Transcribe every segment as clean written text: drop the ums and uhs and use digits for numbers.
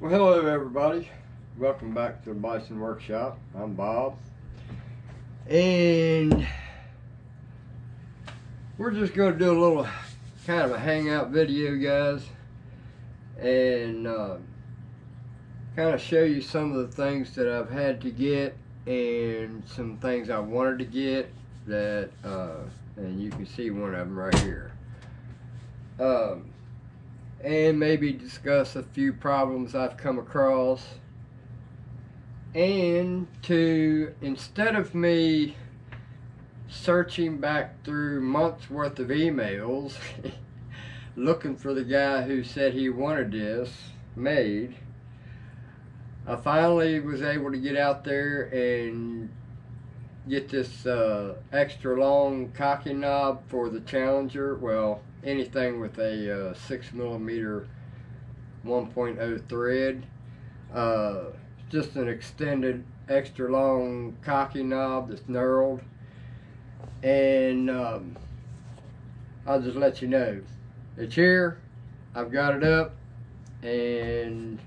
Well, hello everybody. Welcome back to the Bison Workshop. I'm Bob. And we're just going to do a little kind of a hangout video, guys. And kind of show you some of the things that I've had to get and some things I wanted to get that, and you can see one of them right here. And maybe discuss a few problems I've come across, and to, instead of me searching back through months worth of emails looking for the guy who said he wanted this made, I finally was able to get out there and get this extra long cocking knob for the Challenger. Well, anything with a 6mm 1.0 thread. Just an extended extra long cocking knob that's knurled. And I'll just let you know, it's here, I've got it up, and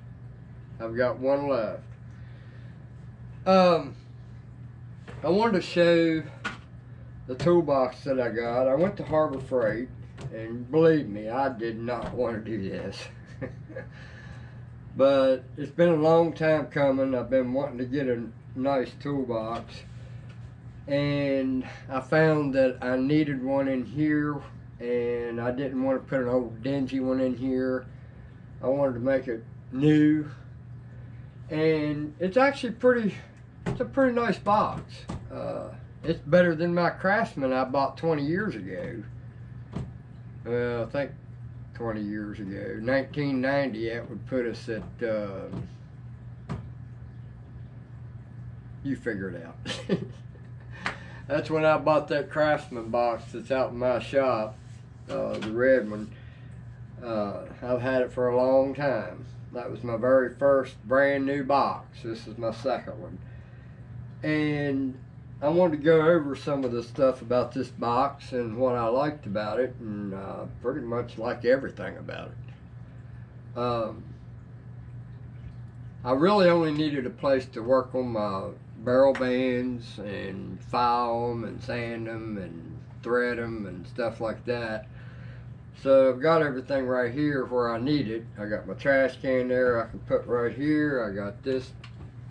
I've got one left. I wanted to show the toolbox that I got. I went to Harbor Freight, and believe me, I did not want to do this. But it's been a long time coming. I've been wanting to get a nice toolbox, and I found that I needed one in here, and I didn't want to put an old dingy one in here. I wanted to make it new, and it's actually it's a pretty nice box. It's better than my Craftsman I bought 20 years ago. Well, I think 20 years ago, 1990. That would put us at, you figure it out. That's when I bought that Craftsman box that's out in my shop, the red one. I've had it for a long time. That was my very first brand new box. This is my second one. And I wanted to go over some of the stuff about this box and what I liked about it, and pretty much like everything about it. I really only needed a place to work on my barrel bands and file them and sand them and thread them and stuff like that. So I've got everything right here where I need it. I got my trash can there I can put right here. I got this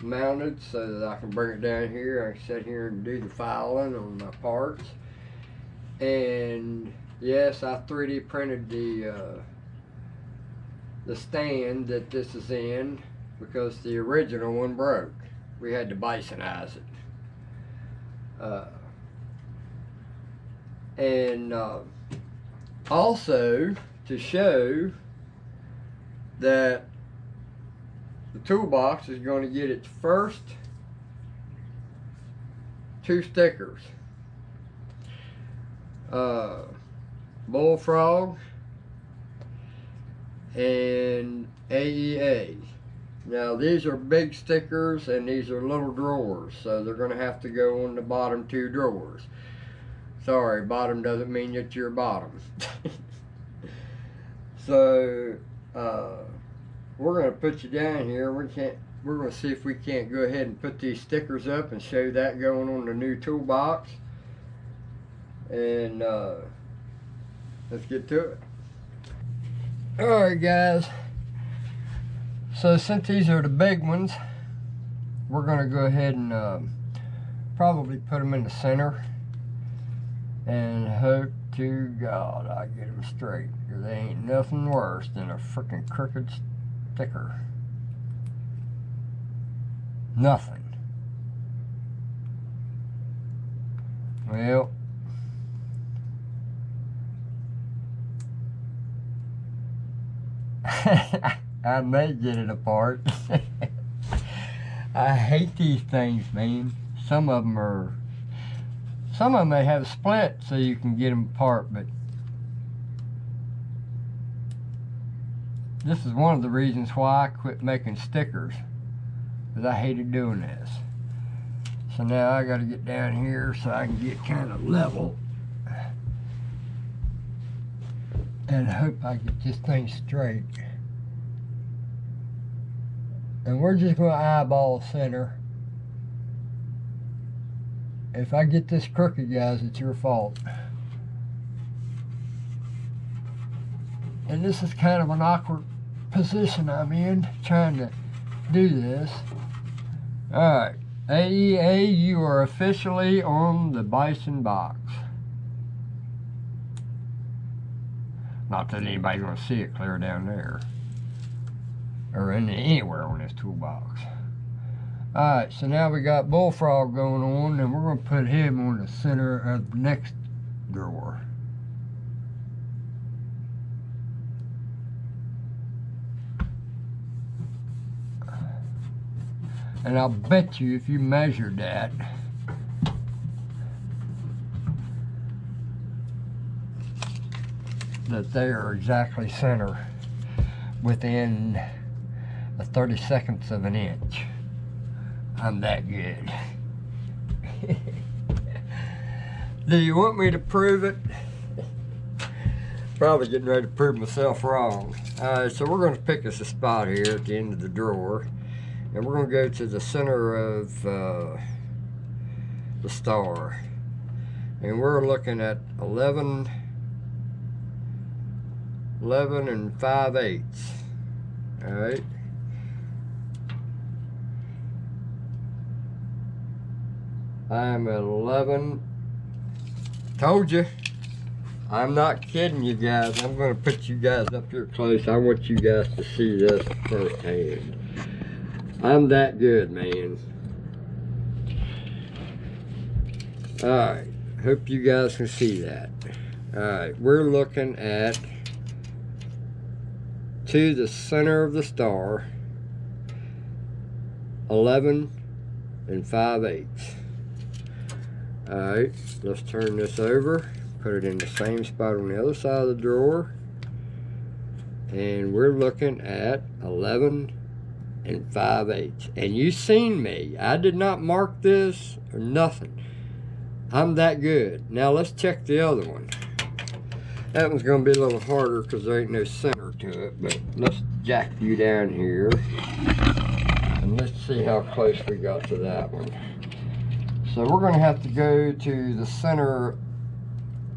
mounted so that I can bring it down here. I can sit here and do the filing on my parts. And yes, I 3D printed the stand that this is in, because the original one broke. We had to Bisonize it. And also to show that the toolbox is going to get its first 2 stickers. Bullfrog and AEA. Now these are big stickers and these are little drawers, so they're going to have to go on the bottom 2 drawers. Sorry, bottom doesn't mean that you're bottom. So we're going to put you down here. We're going to see if we can't go ahead and put these stickers up and show that going on the new toolbox. And let's get to it. Alright guys, so since these are the big ones, we're going to go ahead and probably put them in the center and hope to God I get them straight, because there ain't nothing worse than a freaking crooked sticker. Nothing. Well, I may get it apart. I hate these things, man. Some of them may have split so you can get them apart, but this is one of the reasons why I quit making stickers, because I hated doing this. So now I got to get down here so I can get kind of level and hope I get this thing straight. And we're just going to eyeball center. If I get this crooked, guys, it's your fault. And this is kind of an awkward position I'm in, trying to do this. Alright, AEA, you are officially on the Bison box. Not that anybody's going to see it clear down there. Or anywhere on this toolbox. Alright, so now we got Bullfrog going on, and we're going to put him on the center of the next drawer. And I'll bet you if you measured that, that they are exactly center within a 32ndth of an inch. I'm that good. Do you want me to prove it? Probably getting ready to prove myself wrong. Alright, so we're going to pick us a spot here at the end of the drawer. And we're going to go to the center of the star. And we're looking at 11 and 5/8. Alright. I'm at 11. Told you. I'm not kidding you guys. I'm going to put you guys up here close. I want you guys to see this firsthand. I'm that good, man. Alright. Hope you guys can see that. Alright. We're looking at to the center of the star, 11 and 5/8. Alright, let's turn this over, put it in the same spot on the other side of the drawer, and we're looking at 11 and 5/8. And you seen me, I did not mark this or nothing. I'm that good. Now let's check the other one. That one's going to be a little harder because there ain't no center to it, but let's jack you down here and let's see how close we got to that one. So we're going to have to go to the center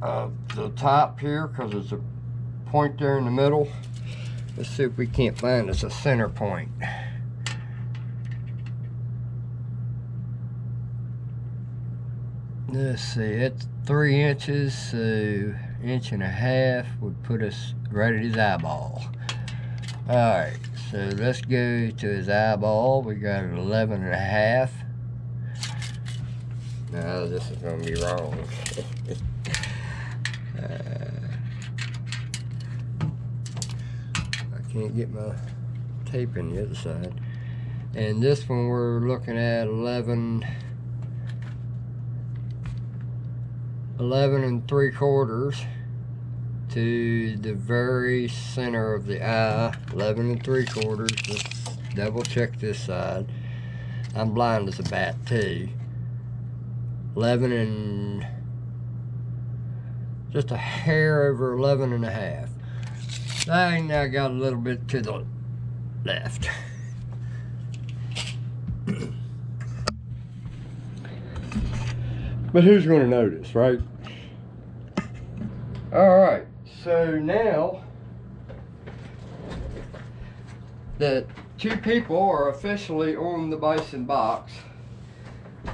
of the top here because there's a point there in the middle. Let's see if we can't find us a center point. Let's see, it's 3 inches, so 1.5 inches would put us right at his eyeball. Alright, so let's go to his eyeball. We got an 11.5. No, this is going to be wrong. I can't get my tape in the other side. And this one we're looking at 11 and 3/4 to the very center of the eye. 11 and 3/4. Let's double check this side. I'm blind as a bat too. 11 and just a hair over 11.5. I now got a little bit to the left. But who's going to notice, right? Alright, so now that 2 people are officially on the Bison box,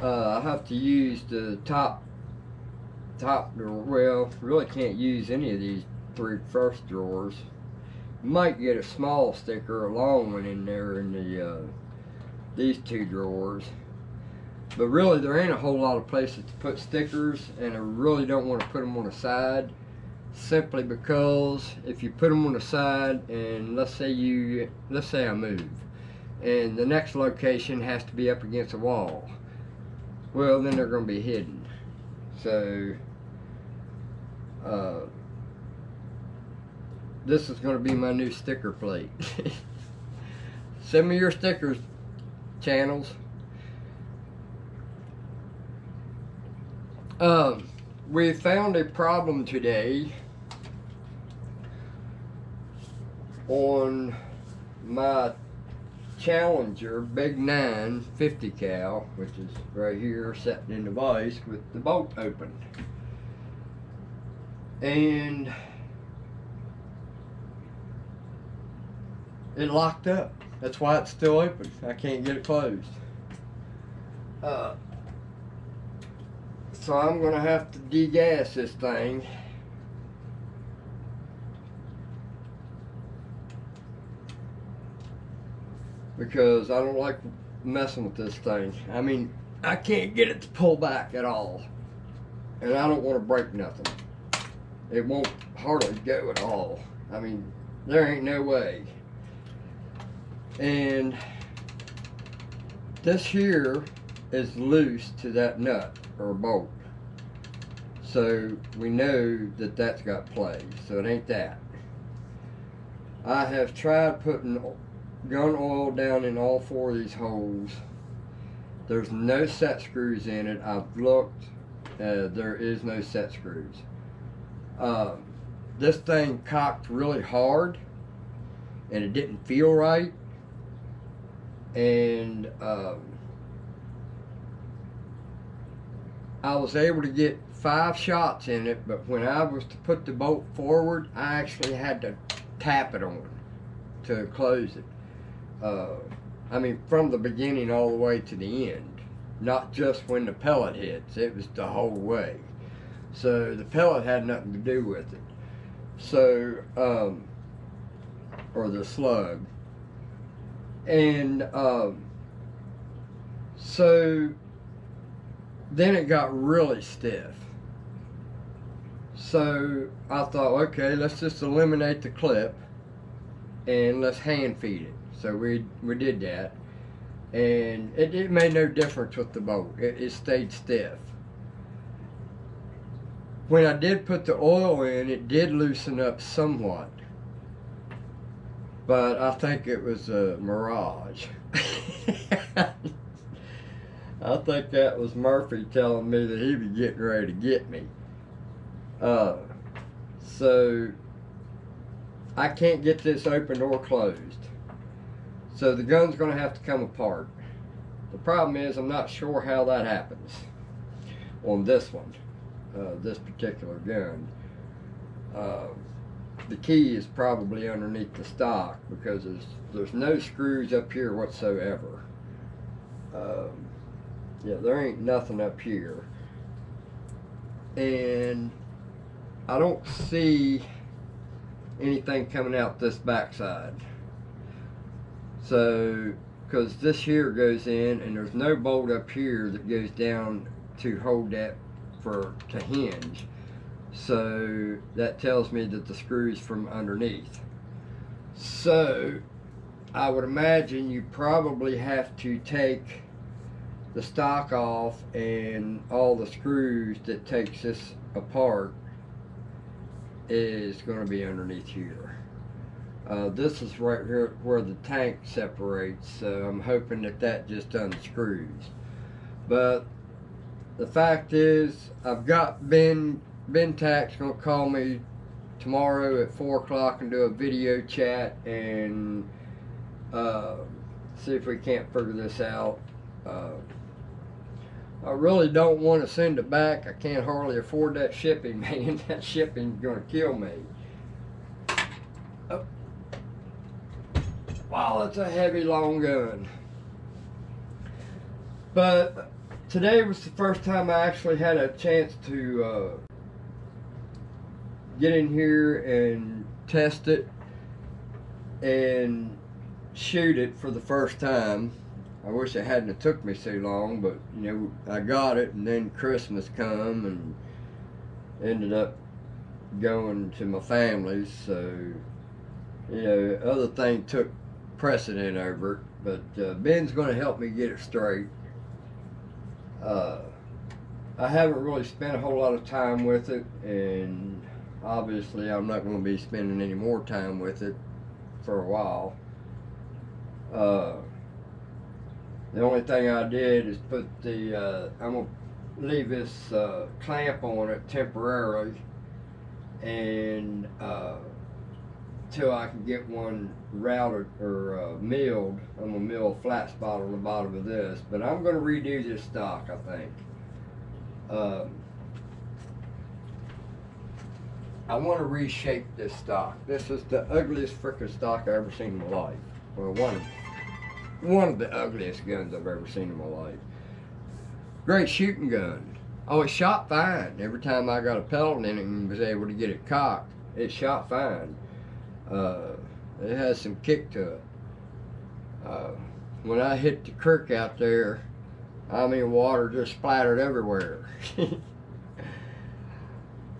I have to use the top drawer. Well, really can't use any of these 3 first drawers. Might get a small sticker, a long one in there in the these 2 drawers. But really, there ain't a whole lot of places to put stickers, and I really don't want to put them on the side, simply because if you put them on the side, and let's say I move, and the next location has to be up against a wall, well, then they're going to be hidden. So, this is going to be my new sticker plate. Send me your stickers, channels. We found a problem today on my Challenger Big 9 50 cal, which is right here sitting in the vise with the bolt open. And it locked up. That's why it's still open. I can't get it closed. So I'm gonna have to degas this thing. Because I don't like messing with this thing. I mean, I can't get it to pull back at all. And I don't want to break nothing. It won't hardly go at all. I mean, there ain't no way. And this here is loose to that nut or bolt. So we know that that's got play. So it ain't that. I have tried putting gun oil down in all 4 of these holes. There's no set screws in it. I've looked. There is no set screws. This thing cocked really hard and it didn't feel right. And I was able to get 5 shots in it, but when I was to put the bolt forward, I actually had to tap it on to close it. I mean, from the beginning all the way to the end, not just when the pellet hits, it was the whole way. So the pellet had nothing to do with it. So, or the slug. And so then it got really stiff. So I thought, okay, let's just eliminate the clip and let's hand feed it. So we did that, and it made no difference with the bolt. It stayed stiff. When I did put the oil in, it did loosen up somewhat, but I think it was a mirage. I think that was Murphy telling me that he was getting ready to get me. So I can't get this open or closed. So the gun's going to have to come apart. The problem is I'm not sure how that happens on this one, this particular gun. The key is probably underneath the stock because there's no screws up here whatsoever. Yeah, there ain't nothing up here. And I don't see anything coming out this backside. So, because this here goes in and there's no bolt up here that goes down to hold that to hinge. So that tells me that the screw's from underneath. So I would imagine you probably have to take the stock off and all the screws that takes this apart is going to be underneath here. This is right here where the tank separates, so I'm hoping that just unscrews. But the fact is, I've got Ben Tack's going to call me tomorrow at 4 o'clock and do a video chat and see if we can't figure this out. I really don't want to send it back. I can't hardly afford that shipping, man. That shipping's going to kill me. Oh. Wow, that's a heavy, long gun. But today was the first time I actually had a chance to get in here and test it and shoot it for the first time. I wish it hadn't have took me so long, but you know, I got it, and then Christmas come and ended up going to my family's, so you know, other thing took precedent over it. But Ben's going to help me get it straight. I haven't really spent a whole lot of time with it, and obviously I'm not going to be spending any more time with it for a while. The only thing I did is put the, I'm going to leave this clamp on it temporarily and till I can get one routed or milled. I'm gonna mill a flat spot on the bottom of this, but I'm gonna redo this stock, I think. I want to reshape this stock. This is the ugliest frickin' stock I've ever seen in my life. Well, one of the ugliest guns I've ever seen in my life. Great shooting gun. Oh, it shot fine. Every time I got a pellet in it and was able to get it cocked, it shot fine. It has some kick to it. When I hit the creek out there, I mean, water just splattered everywhere.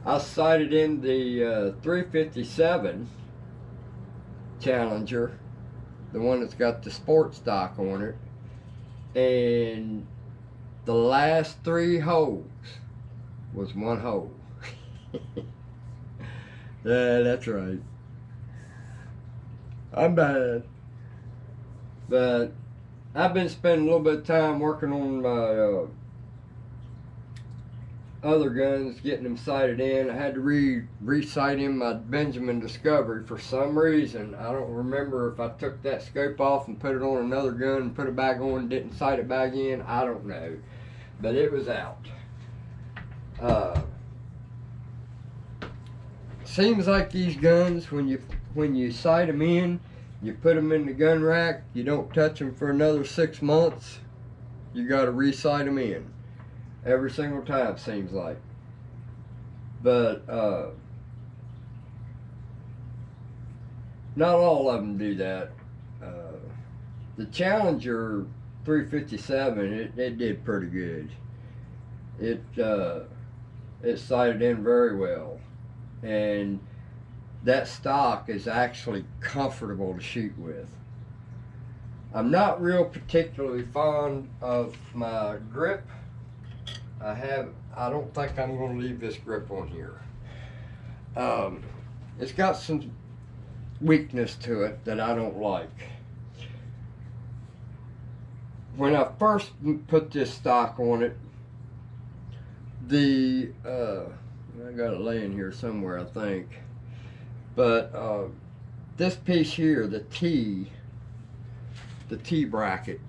I sighted in the 357 Challenger, the one that's got the sport stock on it, and the last 3 holes was 1 hole. Yeah, that's right. I'm bad. But I've been spending a little bit of time working on my other guns, getting them sighted in. I had to re-sight in my Benjamin Discovery for some reason. I don't remember if I took that scope off and put it on another gun and put it back on and didn't sight it back in. I don't know. But it was out. Seems like these guns, when you sight them in, you put them in the gun rack, you don't touch them for another 6 months, you got to re-sight them in. Every single time, seems like. But not all of them do that. The Challenger 357, it did pretty good. It sighted in very well, and that stock is actually comfortable to shoot with. I'm not real particularly fond of my grip. I don't think I'm going to leave this grip on here. It's got some weakness to it that I don't like. When I first put this stock on it, I got it laying here somewhere, I think. But this piece here, the T bracket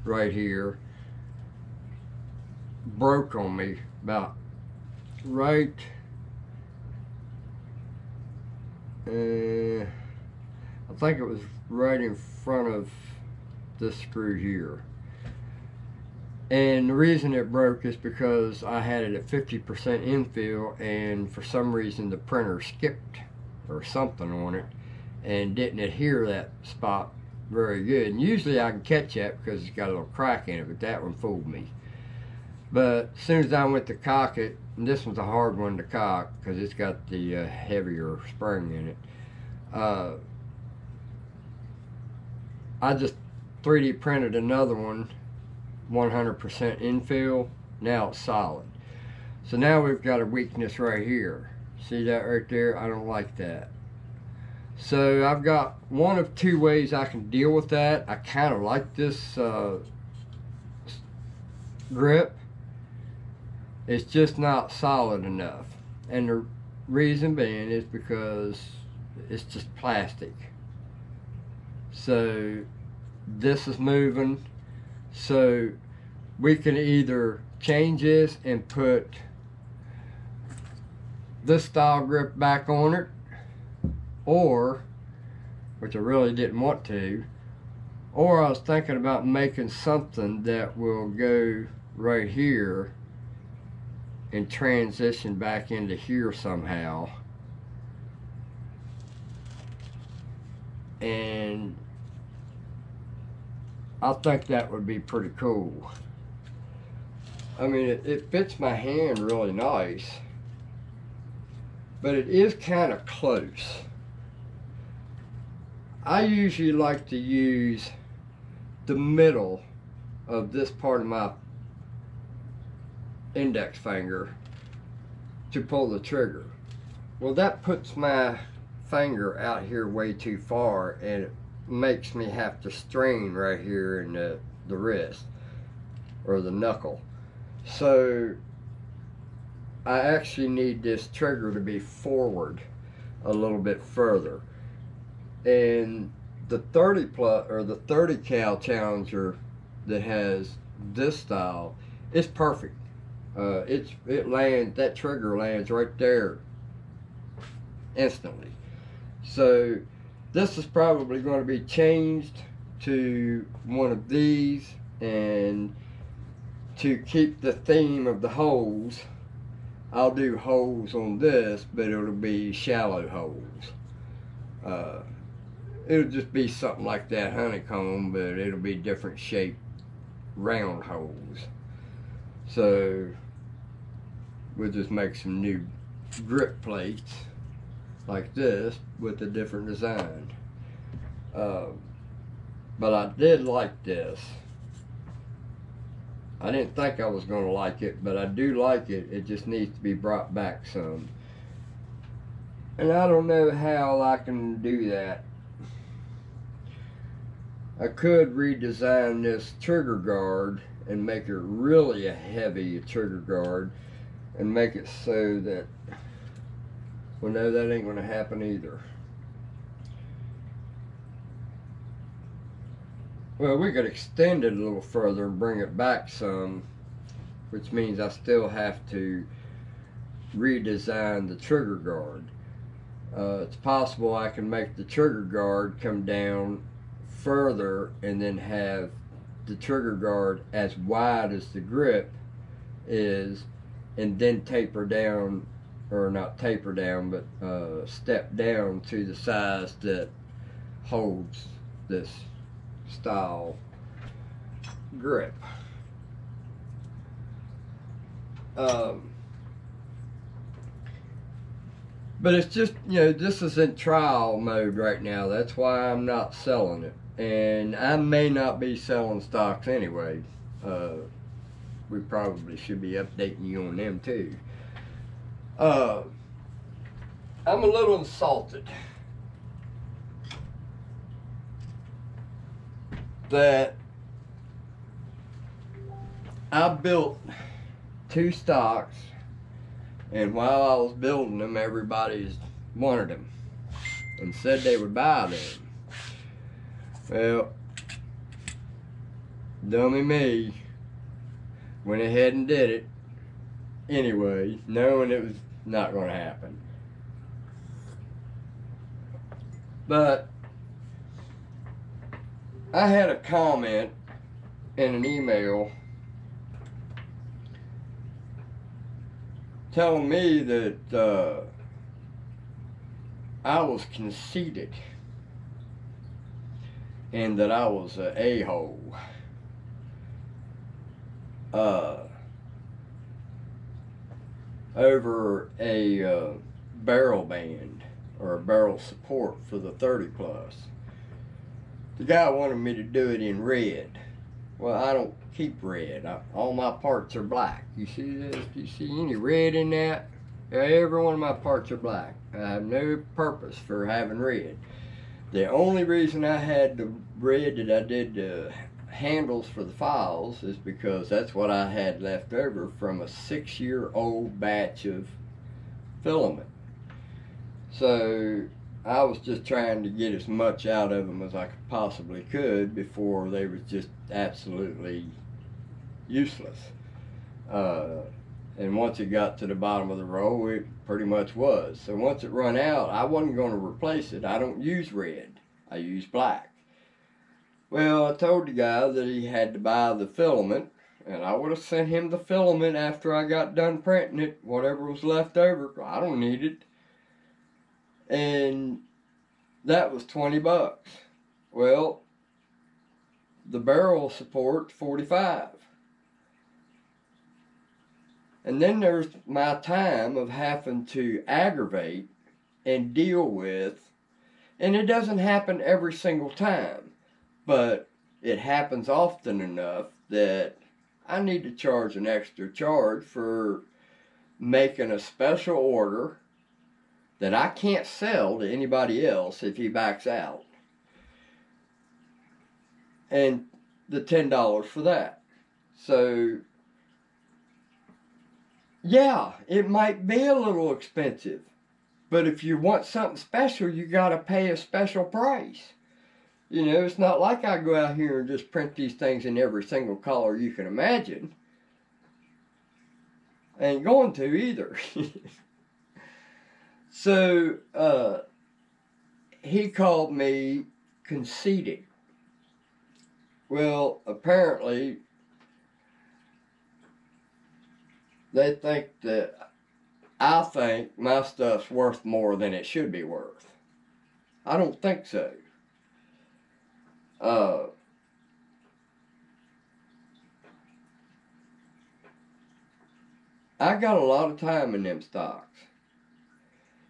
right here, broke on me about right I think it was right in front of this screw here, and the reason it broke is because I had it at 50% infill, and for some reason the printer skipped or something on it and didn't adhere that spot very good. And usually I can catch that because it's got a little crack in it, but that one fooled me. But as soon as I went to cock it, and this one's a hard one to cock because it's got the heavier spring in it, I just 3D printed another one, 100% infill. Now it's solid. So now we've got a weakness right here. See that right there? I don't like that. So I've got one of 2 ways I can deal with that. I kind of like this grip. It's just not solid enough, and the reason being is because it's just plastic. So this is moving, so we can either change this and put this style grip back on it, or, which I really didn't want to, or I was thinking about making something that will go right here and transition back into here somehow, and I think that would be pretty cool. I mean, it fits my hand really nice, but it is kind of close. I usually like to use the middle of this part of my index finger to pull the trigger. Well, that puts my finger out here way too far, and it makes me have to strain right here in the wrist or the knuckle. So I actually need this trigger to be forward a little bit further, And the 30 plus or the 30 cal Challenger that has this style is perfect. It lands, that trigger lands right there instantly. So this is probably going to be changed to one of these, and to keep the theme of the holes, I'll do holes on this, but it'll be shallow holes. It'll just be something like that honeycomb, but it'll be different shaped round holes. So we'll just make some new grip plates like this with a different design. But I did like this. I didn't think I was going to like it, but I do like it. It just needs to be brought back some. And I don't know how I can do that. I could redesign this trigger guard and make it really a heavy trigger guard and make it so that, well, no, that ain't going to happen either. Well, we could extend it a little further and bring it back some, which means I still have to redesign the trigger guard. It's possible I can make the trigger guard come down further and then have the trigger guard as wide as the grip is, and then taper down, or not taper down, but step down to the size that holds this style grip. But it's just, you know, this is in trial mode right now. That's why I'm not selling it. And I may not be selling stocks anyway. We probably should be updating you on them too. I'm a little insulted that I built 2 stocks, and while I was building them, everybody wanted them and said they would buy them. Well, dummy me went ahead and did it anyway, knowing it was not going to happen. But I had a comment in an email telling me that I was conceited and that I was an a-hole. Over a barrel band or a barrel support for the 30 plus. The guy wanted me to do it in red. Well, I don't keep red. All my parts are black. You see this? Do you see any red in that? Every one of my parts are black. I have no purpose for having red. The only reason I had the red that I did the handles for the files is because that's what I had left over from a 6-year-old batch of filament. So I was just trying to get as much out of them as I possibly could before they was just absolutely useless. And once it got to the bottom of the roll, it pretty much was. So once it run out, I wasn't going to replace it. I don't use red. I use black. Well, I told the guy that he had to buy the filament, and I would have sent him the filament after I got done printing it, whatever was left over. I don't need it. And that was $20. Well, the barrel support's $45. And then there's my time of having to aggravate and deal with, and it doesn't happen every single time, but it happens often enough that I need to charge an extra charge for making a special order that I can't sell to anybody else if he backs out. And the $10 for that. So, yeah, it might be a little expensive. But if you want something special, you gotta pay a special price. You know, it's not like I go out here and just print these things in every single color you can imagine. I ain't going to either. So, he called me conceited. Well, apparently, they think that I think my stuff's worth more than it should be worth. I don't think so. I got a lot of time in them stocks.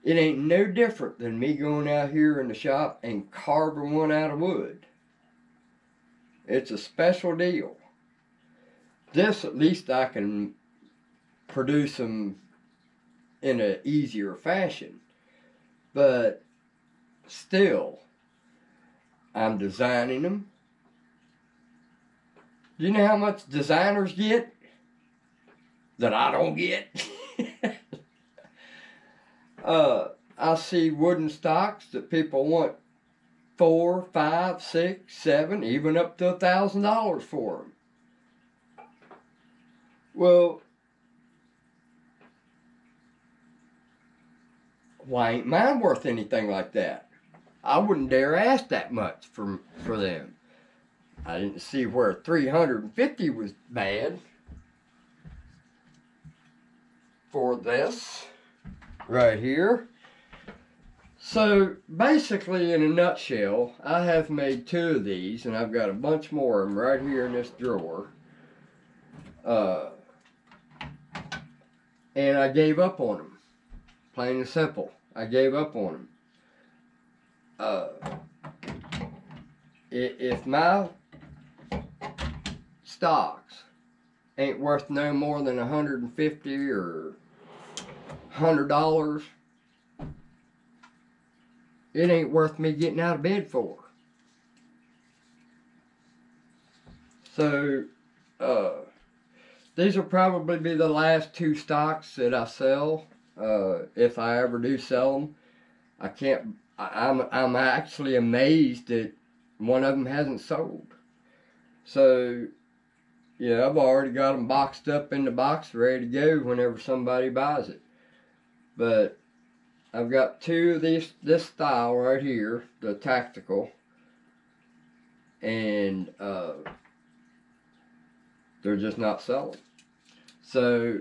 It ain't no different than me going out here in the shop and carving one out of wood. It's a special deal. This, at least I can produce them in an easier fashion. But still, I'm designing them. Do you know how much designers get that I don't get? I see wooden stocks that people want $4, $5, $6, $7, even up to $1,000 for them. Well, why ain't mine worth anything like that? I wouldn't dare ask that much for them. I didn't see where 350 was bad for this right here. So basically, in a nutshell, I have made 2 of these, and I've got a bunch more of them right here in this drawer. And I gave up on them. Plain and simple. I gave up on them. If my stocks ain't worth no more than $150 or $100, it ain't worth me getting out of bed for. So, these will probably be the last 2 stocks that I sell, if I ever do sell them. I'm actually amazed that one of them hasn't sold. So, yeah, I've already got them boxed up in the box, ready to go whenever somebody buys it. But I've got 2 of this style right here, the tactical, and they're just not selling. So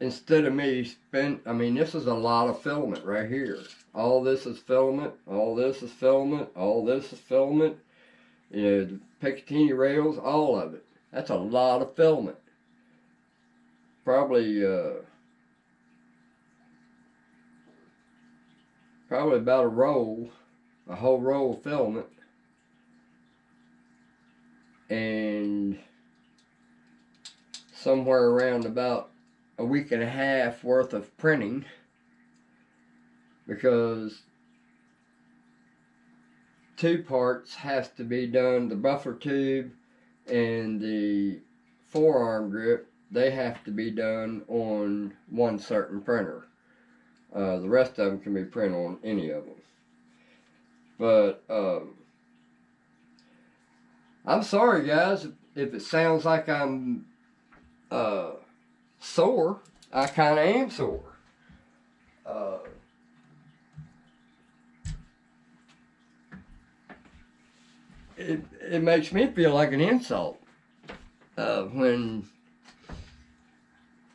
instead of me this is a lot of filament right here. All this is filament, all this is filament, all this is filament. You know, the Picatinny rails, all of it. That's a lot of filament. Probably about a whole roll of filament. And somewhere around about a week and a half worth of printing, because 2 parts has to be done. The buffer tube and the forearm grip, they have to be done on one certain printer. The rest of them can be printed on any of them. But I'm sorry guys if it sounds like I'm sore. I kind of am sore. It makes me feel like an insult when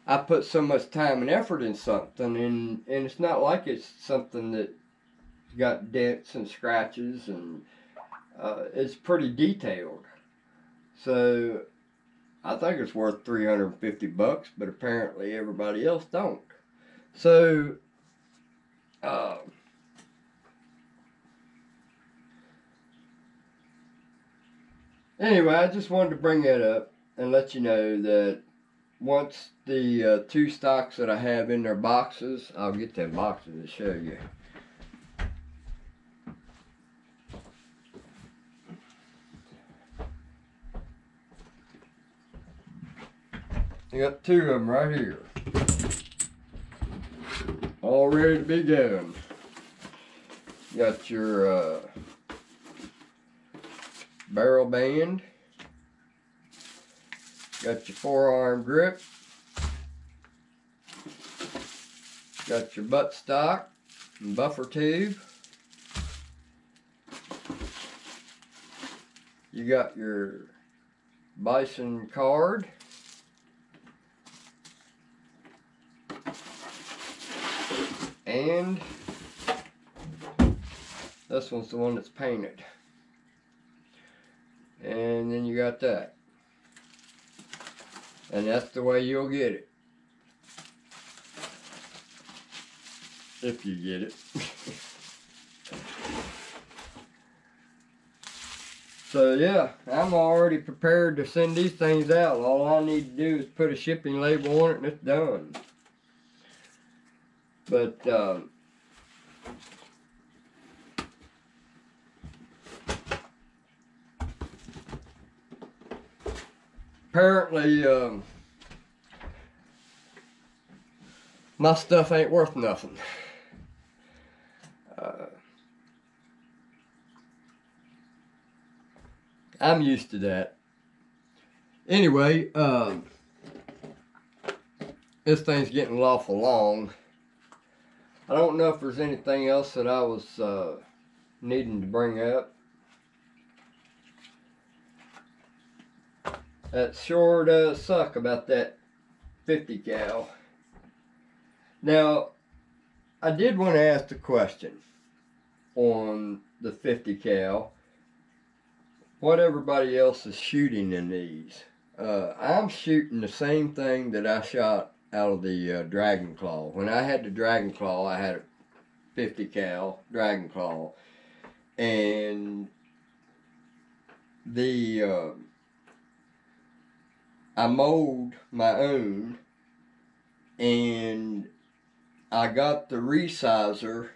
I put so much time and effort in something, and it's not like it's something that got dents and scratches, and it's pretty detailed. So I think it's worth $350, but apparently everybody else don't. So anyway, I just wanted to bring that up and let you know that once the 2 stocks that I have in their boxes, I'll get them boxes to show you. I got 2 of them right here. all ready to be going. Got your barrel band. Got your forearm grip. Got your buttstock and buffer tube. You got your Bison card. And this one's the one that's painted. And then you got that. And that's the way you'll get it. If you get it. So yeah, I'm already prepared to send these things out. All I need to do is put a shipping label on it and it's done. But apparently my stuff ain't worth nothing. I'm used to that. Anyway, this thing's getting awful long. I don't know if there's anything else that I was needing to bring up. That sure does suck about that 50 cal. Now, I did want to ask the question on the 50 cal. What everybody else is shooting in these. I'm shooting the same thing that I shot out of the Dragon Claw. When I had the Dragon Claw, I had a 50 cal Dragon Claw. And the I molded my own, and I got the resizer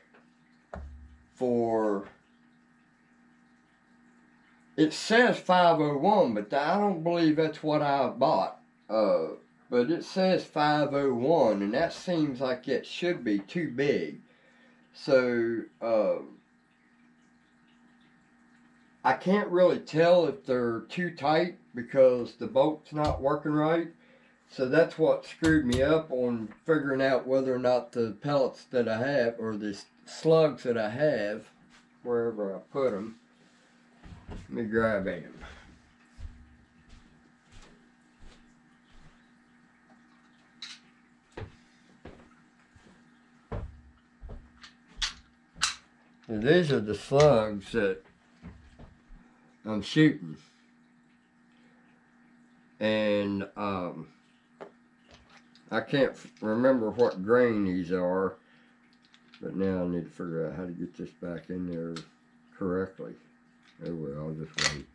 for, it says 501, but I don't believe that's what I bought. But it says 501, and that seems like it should be too big. So, I can't really tell if they're too tight because the bolt's not working right. So that's what screwed me up on figuring out whether or not the pellets that I have, or the slugs that I have, wherever I put them. Let me grab them. And these are the slugs that I'm shooting. And I can't remember what grain these are, but now I need to figure out how to get this back in there correctly. Oh well, I'll just wait.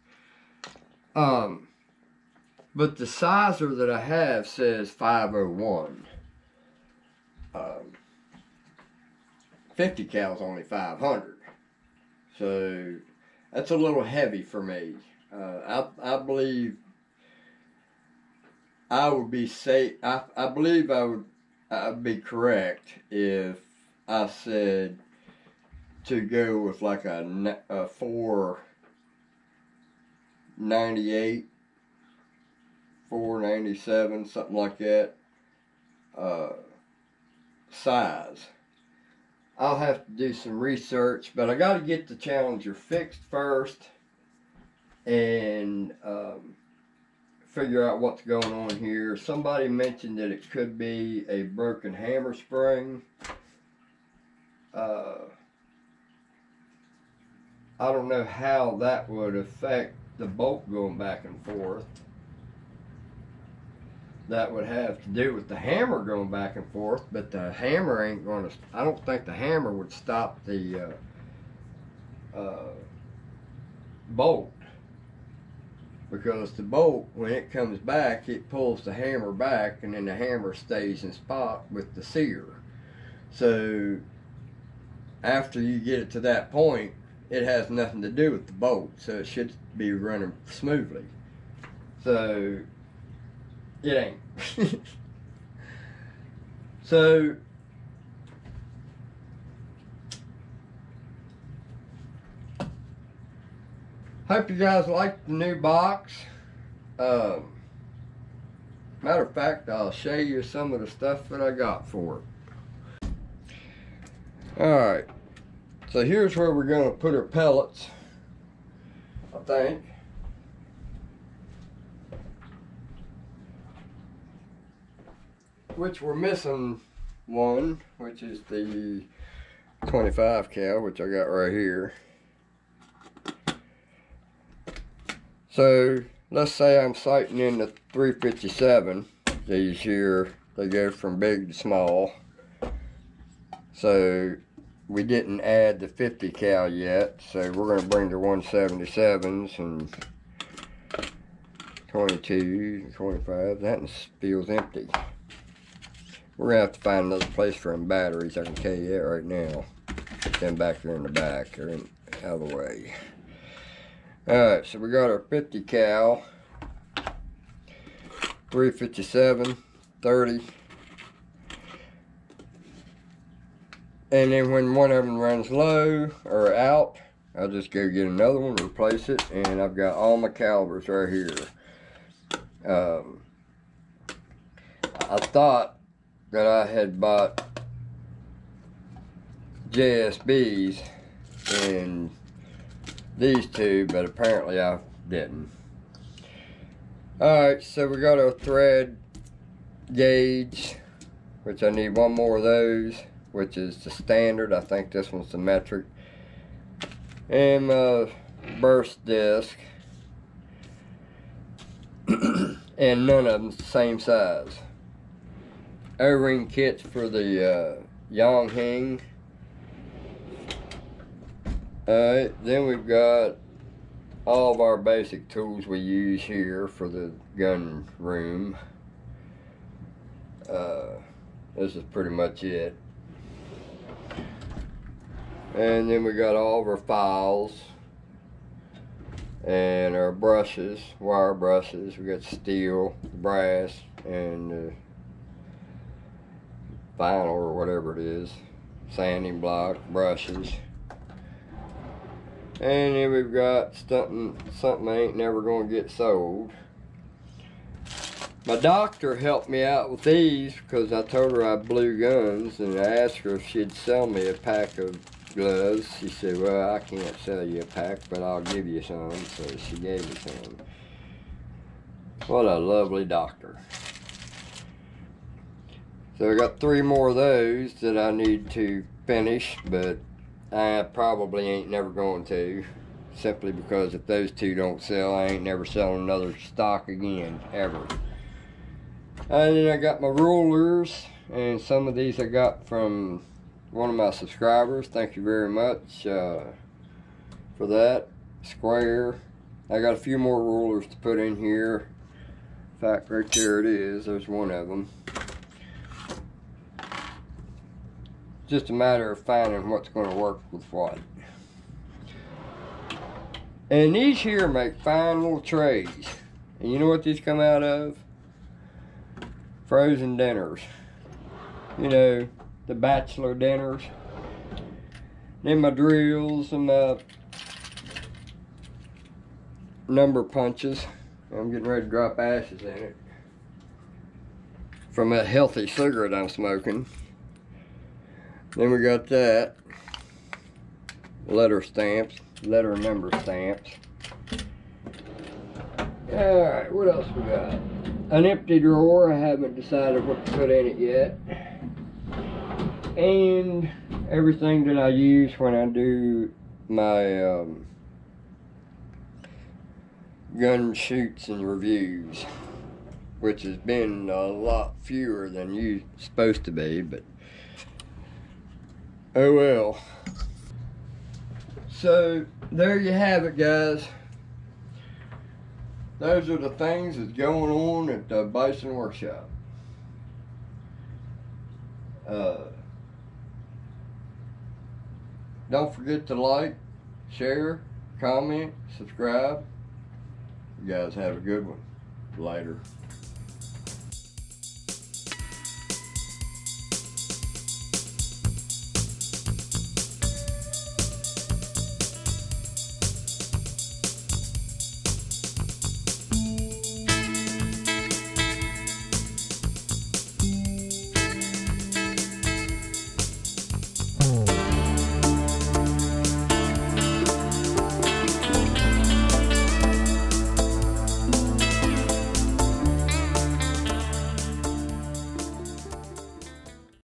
But the sizer that I have says 501. 50 cal's only 500. So that's a little heavy for me. I believe I would be safe. I believe I'd be correct if I said to go with like a 498, 497, something like that, size. I'll have to do some research, but I got to get the Challenger fixed first and figure out what's going on here. Somebody mentioned that it could be a broken hammer spring. I don't know how that would affect the bolt going back and forth. That would have to do with the hammer going back and forth, but the hammer ain't going to, I don't think the hammer would stop the bolt. Because the bolt, when it comes back, it pulls the hammer back, and then the hammer stays in spot with the sear. So after you get it to that point, it has nothing to do with the bolt, so it should be running smoothly. So it ain't. So Hope you guys like the new box. Matter of fact, I'll show you some of the stuff that I got for it. Alright, so here's where we're going to put our pellets, I think. Which we're missing one, which is the 25 cal, which I got right here. So let's say I'm sighting in the 357. These here, they go from big to small. So we didn't add the 50 cal yet, so we're going to bring the 177s and 22, 25. That one feels empty. We're going to have to find another place for them batteries. I can tell you that right now. Put them back there in the back, or out of the way. Alright, so we got our 50 cal, 357, 30. And then when one of them runs low or out, I'll just go get another one, replace it, and I've got all my calibers right here. I thought that I had bought JSBs in these two, but apparently I didn't. Alright, so we got our thread gauge, which I need one more of those, which is the standard. I think this one's the metric. And my burst disc. And none of them the same size. O-ring kits for the Yonhing. Alright, then we've got all of our basic tools we use here for the gun room. This is pretty much it. And then we got all of our files and our brushes, wire brushes. We got steel, brass, and vinyl or whatever it is, sanding block, brushes. And then we've got something I ain't never gonna get sold. My doctor helped me out with these because I told her I blew guns, and I asked her if she'd sell me a pack of gloves. She said, well, I can't sell you a pack, but I'll give you some. So she gave me some. What a lovely doctor. So I got 3 more of those that I need to finish, but I probably ain't never going to, simply because if those 2 don't sell, I ain't never selling another stock again, ever. And then I got my rulers, and some of these I got from one of my subscribers. Thank you very much for that. Square. I got a few more rulers to put in here. In fact, right there it is. There's one of them. Just a matter of finding what's going to work with what. And these here make fine little trays. And you know what these come out of? Frozen dinners. You know, the bachelor dinners. Then my drills and my number punches. I'm getting ready to drop ashes in it from a healthy cigarette I'm smoking. Then we got that. Letter stamps. Letter number stamps. Alright, what else we got? An empty drawer. I haven't decided what to put in it yet. And everything that I use when I do my gun shoots and reviews, which has been a lot fewer than you supposed to be, but oh well. So there you have it, guys. Those are the things that's going on at the Bison Workshop. Don't forget to like, share, comment, subscribe. You guys have a good one. Later.